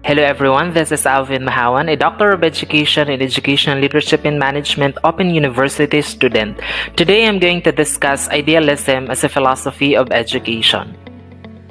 Hello everyone, this is Alvin Mahawan, a Doctor of Education in Educational Leadership and Management Open University student. Today I'm going to discuss idealism as a philosophy of education.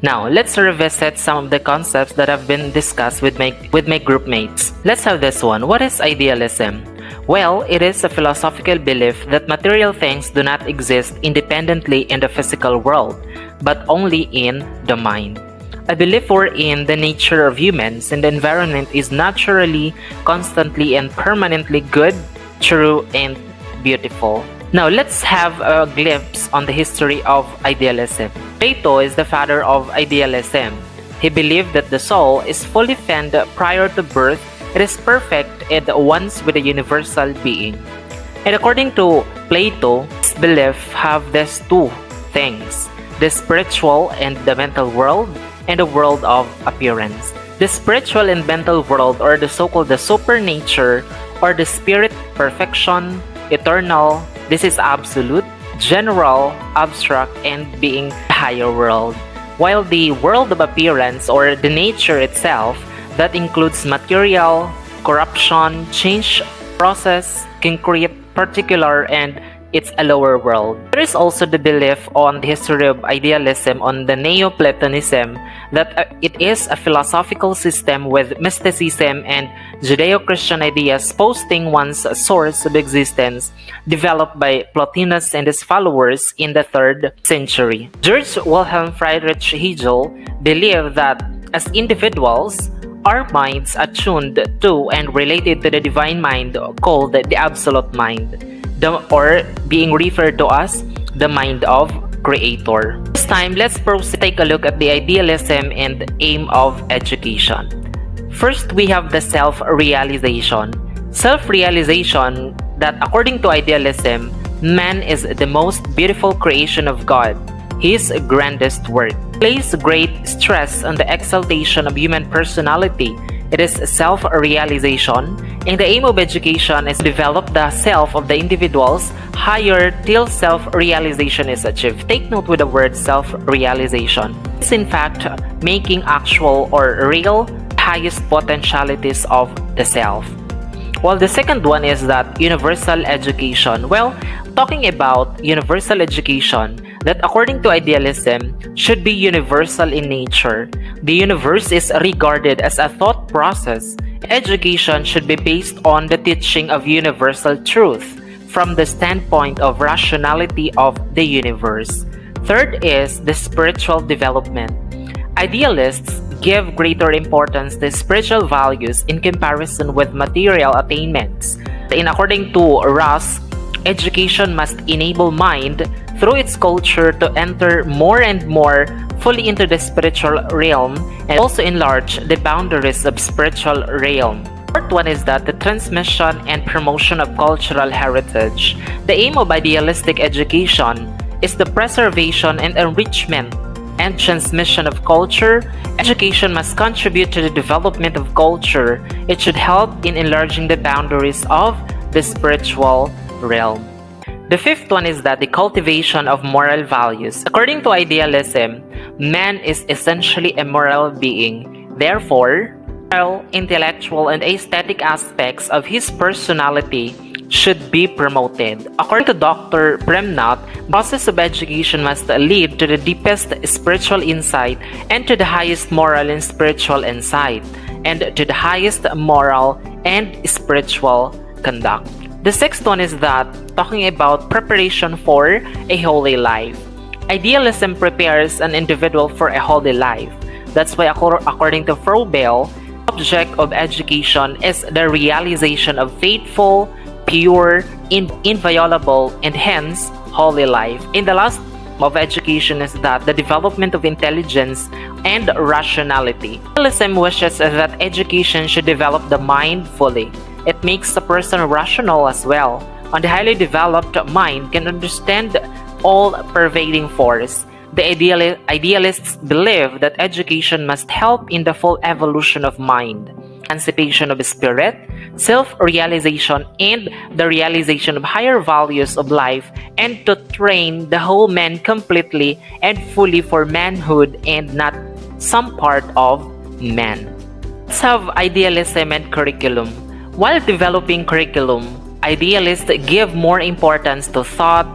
Now, let's revisit some of the concepts that have been discussed with my group mates. Let's have this one. What is idealism? Well, it is a philosophical belief that material things do not exist independently in the physical world, but only in the mind. A belief wherein the nature of humans and the environment is naturally, constantly, and permanently good, true, and beautiful. Now, let's have a glimpse on the history of idealism. Plato is the father of idealism. He believed that the soul is fully formed prior to birth, it is perfect and once with a universal being. And according to Plato, this belief have these two things, the spiritual and the mental world, and the world of appearance. The spiritual and mental world, or the so-called the supernature, or the spirit, perfection, eternal, this is absolute, general, abstract, and being the higher world. While the world of appearance, or the nature itself, that includes material, corruption, change, process, concrete, particular, and it's a lower world. There is also the belief on the history of idealism on the Neoplatonism that it is a philosophical system with mysticism and Judeo-Christian ideas posting one's source of existence, developed by Plotinus and his followers in the 3rd century. George Wilhelm Friedrich Hegel believed that as individuals, our minds attuned to and related to the divine mind called the absolute mind, or being referred to as the mind of Creator. This time, let's proceed to take a look at the idealism and aim of education. First, we have the self-realization. Self-realization that according to idealism, man is the most beautiful creation of God, his grandest work. Place great stress on the exaltation of human personality. It is self-realization, and the aim of education is to develop the self of the individuals higher till self-realization is achieved. Take note with the word self-realization. It's in fact making actual or real highest potentialities of the self. While the second one is that universal education. Well, talking about universal education, that according to idealism should be universal in nature. The universe is regarded as a thought process. Education should be based on the teaching of universal truth from the standpoint of rationality of the universe. Third is the spiritual development. Idealists give greater importance to spiritual values in comparison with material attainments. According to Ross, education must enable mind through its culture to enter more and more fully into the spiritual realm and also enlarge the boundaries of spiritual realm. Fourth one is that the transmission and promotion of cultural heritage. The aim of idealistic education is the preservation and enrichment and transmission of culture. Education must contribute to the development of culture. It should help in enlarging the boundaries of the spiritual realm. The fifth one is that the cultivation of moral values. According to idealism, man is essentially a moral being. Therefore, moral, intellectual, and aesthetic aspects of his personality should be promoted. According to Dr. Premnath, the process of education must lead to the deepest spiritual insight and to the highest moral and spiritual insight, and to the highest moral and spiritual conduct. The sixth one is that talking about preparation for a holy life. Idealism prepares an individual for a holy life. That's why according to Froebel, the object of education is the realization of faithful, pure, inviolable, and hence holy life. In the last of education is that the development of intelligence and rationality. Idealism wishes that education should develop the mind fully. It makes a person rational as well. On the highly developed mind can understand all-pervading force. The idealists believe that education must help in the full evolution of mind, emancipation of spirit, self-realization, and the realization of higher values of life, and to train the whole man completely and fully for manhood and not some part of man. Let's have idealism and curriculum. While developing curriculum, idealists give more importance to thought,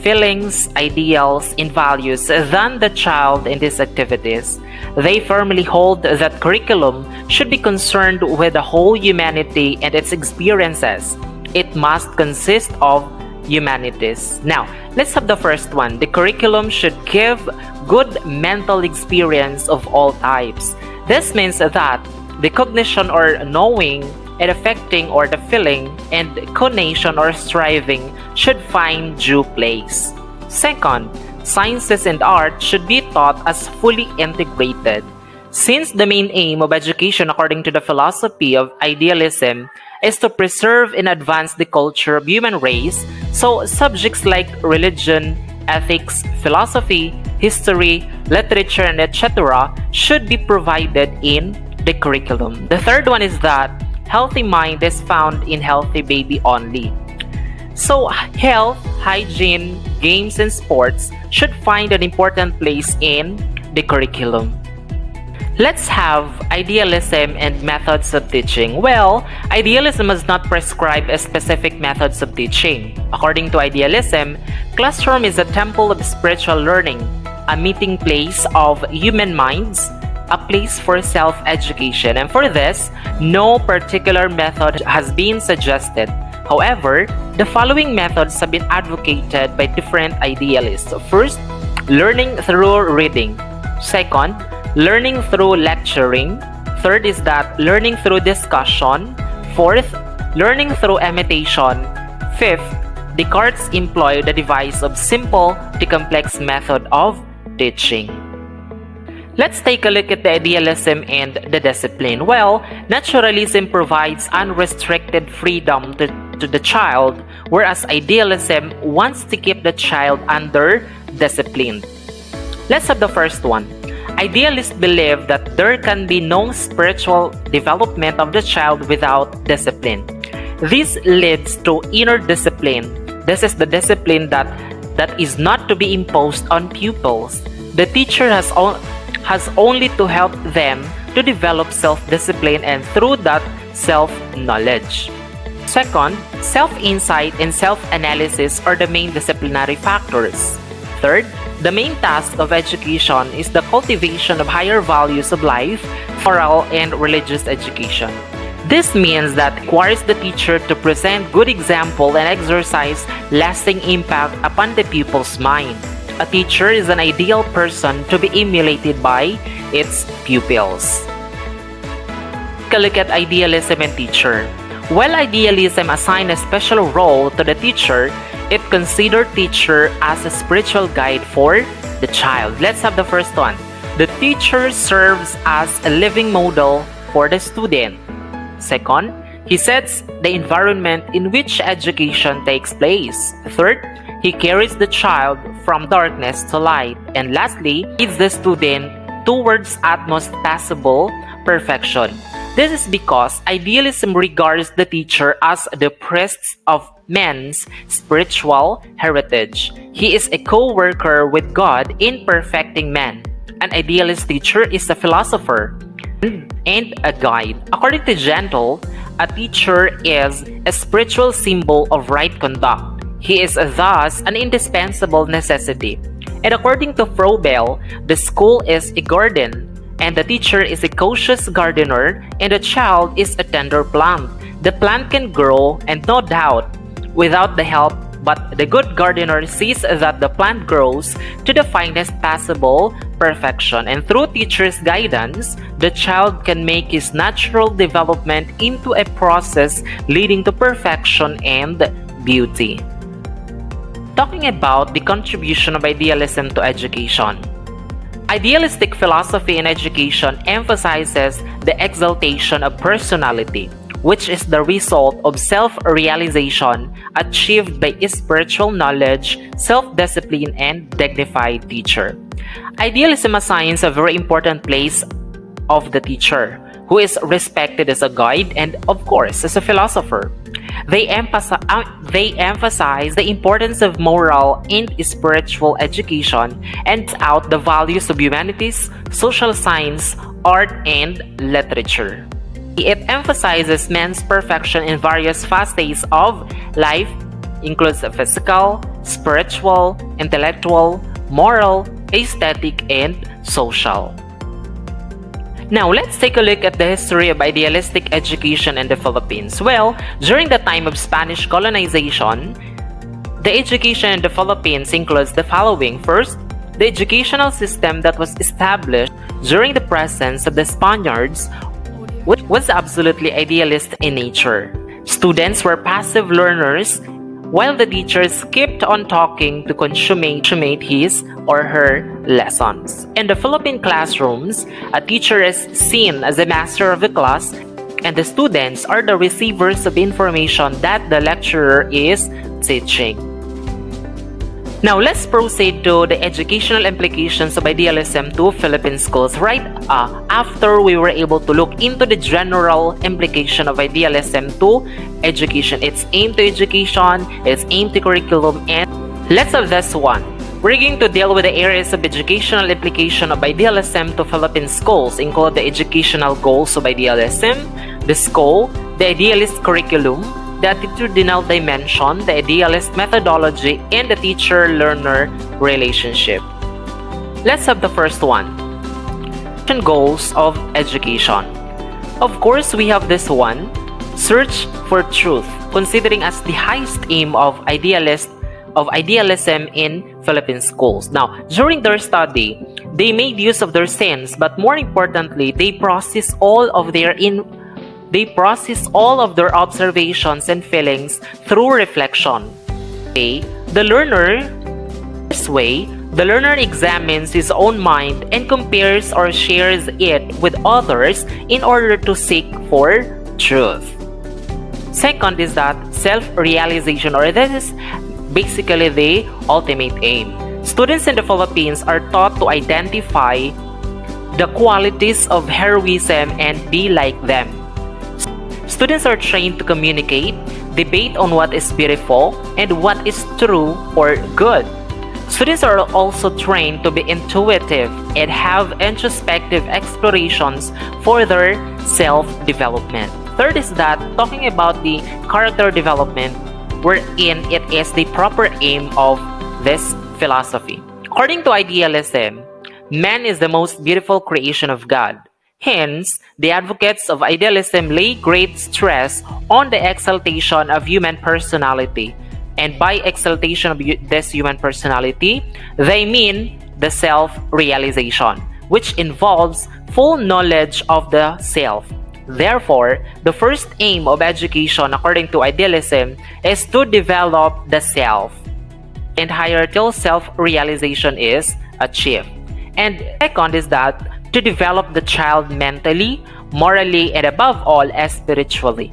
feelings, ideals, and values than the child in these activities. They firmly hold that curriculum should be concerned with the whole humanity and its experiences. It must consist of humanities. Now, let's have the first one. The curriculum should give good mental experience of all types. This means that the cognition or knowing and affecting or the feeling and conation or striving should find due place. Second, sciences and art should be taught as fully integrated. Since the main aim of education according to the philosophy of idealism is to preserve and advance the culture of human race, so subjects like religion, ethics, philosophy, history, literature, and etc. should be provided in the curriculum. The third one is that healthy mind is found in healthy baby only. So health, hygiene, games, and sports should find an important place in the curriculum. Let's have idealism and methods of teaching. Well, idealism does not prescribe a specific methods of teaching. According to idealism, classroom is a temple of spiritual learning, a meeting place of human minds, a place for self-education, and for this, no particular method has been suggested. However, the following methods have been advocated by different idealists. First, learning through reading. Second, learning through lecturing. Third is that learning through discussion. Fourth, learning through imitation. Fifth, Descartes employed the device of simple to complex method of teaching. Let's take a look at the idealism and the discipline. Well, naturalism provides unrestricted freedom to the child, whereas idealism wants to keep the child under discipline. Let's have the first one. Idealists believe that there can be no spiritual development of the child without discipline. This leads to inner discipline. This is the discipline that is not to be imposed on pupils. The teacher has only to help them to develop self-discipline and through that self-knowledge. Second, self-insight and self-analysis are the main disciplinary factors. Third, the main task of education is the cultivation of higher values of life, moral and religious education. This means that it requires the teacher to present good example and exercise lasting impact upon the pupil's mind. A teacher is an ideal person to be emulated by its pupils. Take a look at idealism and teacher. While idealism assigns a special role to the teacher, it considers teacher as a spiritual guide for the child. Let's have the first one. The teacher serves as a living model for the student. Second, he sets the environment in which education takes place. Third, he carries the child from darkness to light. And lastly, leads the student towards utmost possible perfection. This is because idealism regards the teacher as the priest of man's spiritual heritage. He is a co-worker with God in perfecting man. An idealist teacher is a philosopher and a guide. According to Gentle, a teacher is a spiritual symbol of right conduct. He is thus an indispensable necessity. And according to Froebel, the school is a garden, and the teacher is a cautious gardener, and the child is a tender plant. The plant can grow, and no doubt, without the help, but the good gardener sees that the plant grows to the finest possible perfection, and through teacher's guidance, the child can make his natural development into a process leading to perfection and beauty. Talking about the contribution of idealism to education. Idealistic philosophy in education emphasizes the exaltation of personality, which is the result of self-realization achieved by spiritual knowledge, self-discipline, and dignified teacher. Idealism assigns a very important place of the teacher, who is respected as a guide and, of course, as a philosopher. They emphasize the importance of moral and spiritual education and out the values of humanities, social science, art, and literature. It emphasizes man's perfection in various facets of life, includes the physical, spiritual, intellectual, moral, aesthetic, and social. Now, let's take a look at the history of idealistic education in the Philippines. Well, during the time of Spanish colonization, the education in the Philippines includes the following. First, the educational system that was established during the presence of the Spaniards was absolutely idealist in nature. Students were passive learners while the teachers kept on talking to consummate his or her lessons. In the Philippine classrooms, a teacher is seen as the master of the class, and the students are the receivers of information that the lecturer is teaching. Now, let's proceed to the educational implications of idealism to Philippine schools. Right after we were able to look into the general implication of idealism to education, its aim to education, its aim to curriculum, and let's have this one. We're going to deal with the areas of educational implication of idealism to Philippine schools, include the educational goals of idealism, the school, the idealist curriculum, the attitudinal dimension, the idealist methodology, and the teacher-learner relationship. Let's have the first one. Goals of education. Of course, we have this one. Search for truth, considering as the highest aim of idealism in Philippine schools. Now, during their study, they made use of their sense, but more importantly, they process all of their observations and feelings through reflection. The learner examines his own mind and compares or shares it with others in order to seek for truth. Second is that self-realization, or this is basically the ultimate aim. Students in the Philippines are taught to identify the qualities of heroism and be like them. Students are trained to communicate, debate on what is beautiful and what is true or good. Students are also trained to be intuitive and have introspective explorations for their self-development. Third is that talking about the character development, wherein it is the proper aim of this philosophy. According to idealism, man is the most beautiful creation of God. Hence, the advocates of idealism lay great stress on the exaltation of human personality. And by exaltation of this human personality, they mean the self-realization, which involves full knowledge of the self. Therefore, the first aim of education, according to idealism, is to develop the self, and higher till self-realization is achieved. And second is that to develop the child mentally, morally, and above all, spiritually.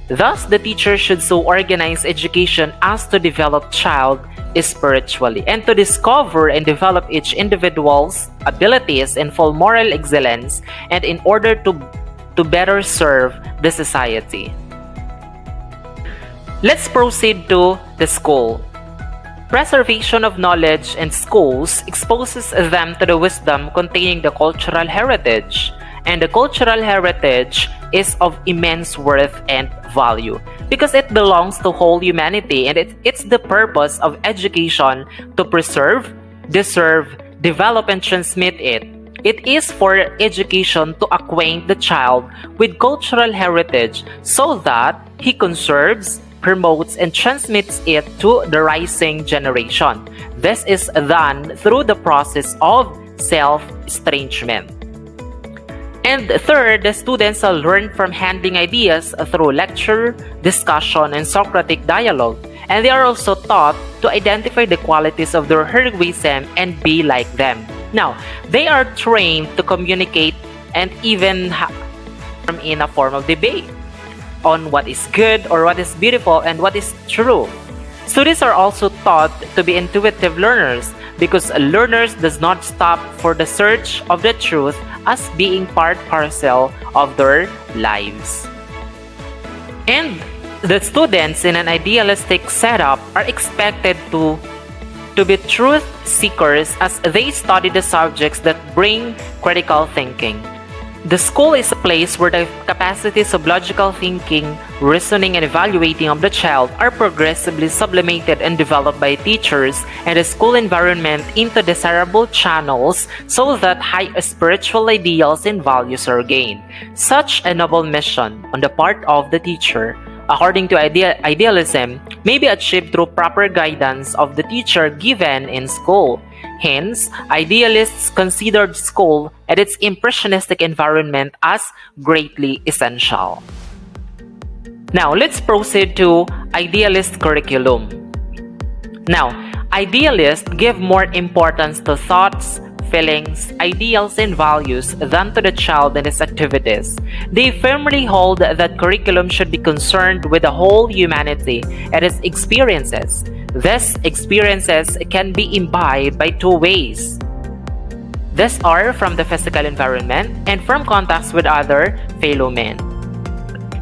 Thus, the teacher should so organize education as to develop child spiritually and to discover and develop each individual's abilities in full moral excellence and in order to better serve the society. Let's proceed to the school. Preservation of knowledge in schools exposes them to the wisdom containing the cultural heritage, and the cultural heritage is of immense worth and value because it belongs to whole humanity, and it's the purpose of education to preserve, deserve, develop, and transmit it. It is for education to acquaint the child with cultural heritage so that he conserves, promotes, and transmits it to the rising generation. This is done through the process of self-estrangement. And third, the students will learn from handling ideas through lecture, discussion, and Socratic dialogue. And they are also taught to identify the qualities of their heroism and be like them. Now, they are trained to communicate and even in a form of debate on what is good or what is beautiful and what is true. Students are also taught to be intuitive learners because learners does not stop for the search of the truth as being part parcel of their lives. And the students in an idealistic setup are expected to be truth seekers as they study the subjects that bring critical thinking. The school is a place where the capacities of logical thinking, reasoning, and evaluating of the child are progressively sublimated and developed by teachers and the school environment into desirable channels so that high spiritual ideals and values are gained. Such a noble mission on the part of the teacher, according to idealism, may be achieved through proper guidance of the teacher given in school. Hence, idealists considered school and its impressionistic environment as greatly essential. Now, let's proceed to idealist curriculum. Now, idealists give more importance to thoughts, feelings, ideals, and values than to the child and his activities. They firmly hold that curriculum should be concerned with the whole humanity and its experiences. These experiences can be imbibed by two ways. These are from the physical environment and from contacts with other fellow men.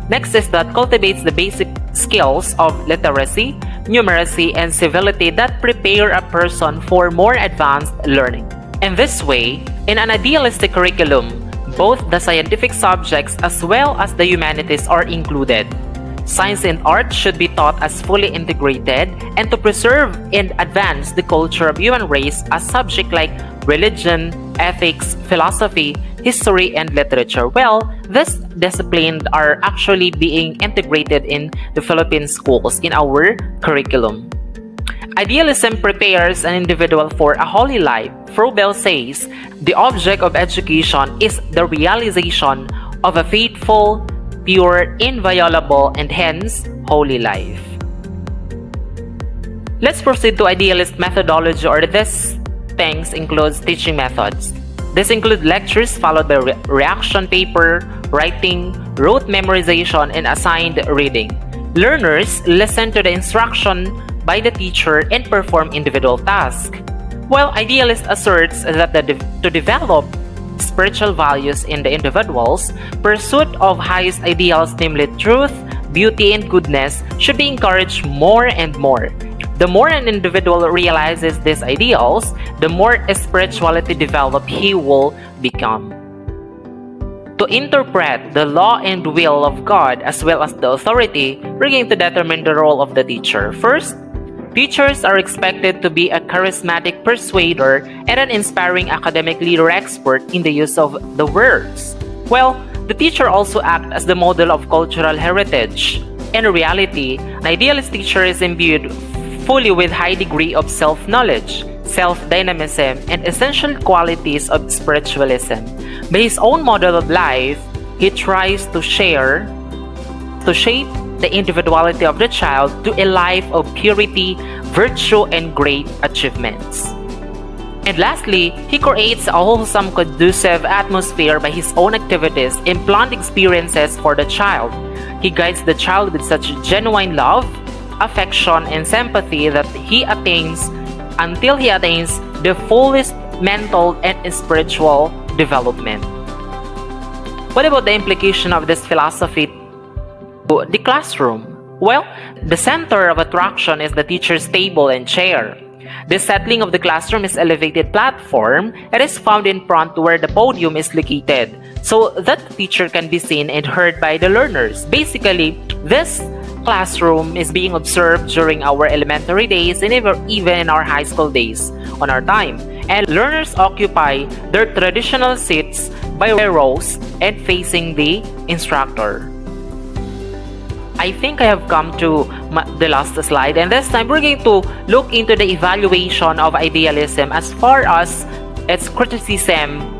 Next is that cultivates the basic skills of literacy, numeracy, and civility that prepare a person for more advanced learning. In this way, in an idealistic curriculum, both the scientific subjects as well as the humanities are included. Science and art should be taught as fully integrated and to preserve and advance the culture of human race as subject like religion, ethics, philosophy, history, and literature. Well, these disciplines are actually being integrated in the Philippine schools in our curriculum. Idealism prepares an individual for a holy life. Froebel says, the object of education is the realization of a faithful, pure, inviolable, and hence holy life. Let's proceed to idealist methodology, or these things includes teaching methods. This include lectures followed by reaction paper, writing, rote memorization, and assigned reading. Learners listen to the instruction by the teacher and perform individual tasks. While idealist asserts that to develop spiritual values in the individuals, pursuit of highest ideals, namely truth, beauty, and goodness, should be encouraged more and more. The more an individual realizes these ideals, the more spirituality developed he will become. To interpret the law and will of God as well as the authority, we're going to determine the role of the teacher. First, teachers are expected to be a charismatic persuader and an inspiring academic leader expert in the use of the words. Well, the teacher also acts as the model of cultural heritage. In reality, an idealist teacher is imbued fully with high degree of self-knowledge, self-dynamism, and essential qualities of spiritualism. By his own model of life, he tries to shape the individuality of the child to a life of purity, virtue, and great achievements. And lastly, he creates a wholesome, conducive atmosphere by his own activities and planned experiences for the child. He guides the child with such genuine love, affection, and sympathy that he attains the fullest mental and spiritual development. What about the implication of this philosophy to the classroom? Well, the center of attraction is the teacher's table and chair. The settling of the classroom is elevated platform. It is found in front where the podium is located, so that the teacher can be seen and heard by the learners. Basically, this classroom is being observed during our elementary days and even in our high school days on our time. And learners occupy their traditional seats by rows and facing the instructor. I think I have come to the last slide, and this time we're going to look into the evaluation of idealism as far as its criticism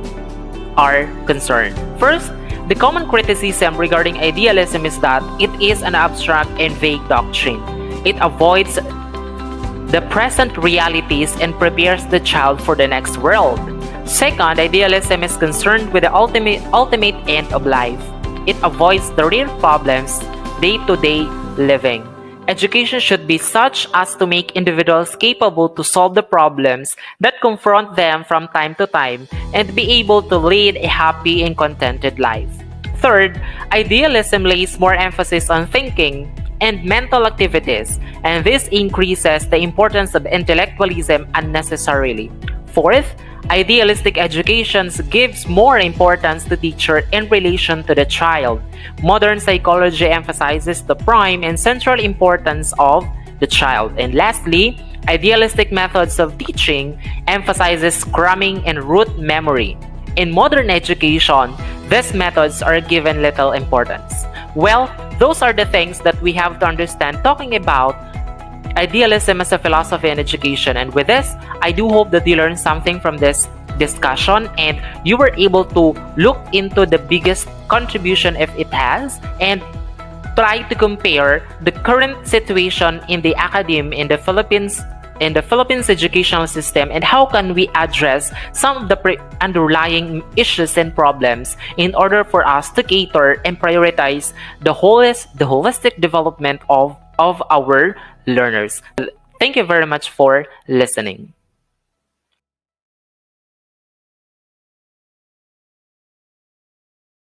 are concerned. First, the common criticism regarding idealism is that it is an abstract and vague doctrine. It avoids the present realities and prepares the child for the next world. Second, idealism is concerned with the ultimate end of life. It avoids the real problems day-to-day living. Education should be such as to make individuals capable to solve the problems that confront them from time to time and be able to lead a happy and contented life. Third, idealism lays more emphasis on thinking and mental activities, and this increases the importance of intellectualism unnecessarily. Fourth, Idealistic education gives more importance to teacher in relation to the child. Modern psychology emphasizes the prime and central importance of the child. And lastly, idealistic methods of teaching emphasizes cramming and rote memory. In modern education, these methods are given little importance. Well, those are the things that we have to understand talking about idealism as a philosophy in education. And with this, I do hope that you learned something from this discussion and you were able to look into the biggest contribution if it has and try to compare the current situation in the academe in the Philippines educational system and how can we address some of the underlying issues and problems in order for us to cater and prioritize the holistic development of our learners. Thank you very much for listening.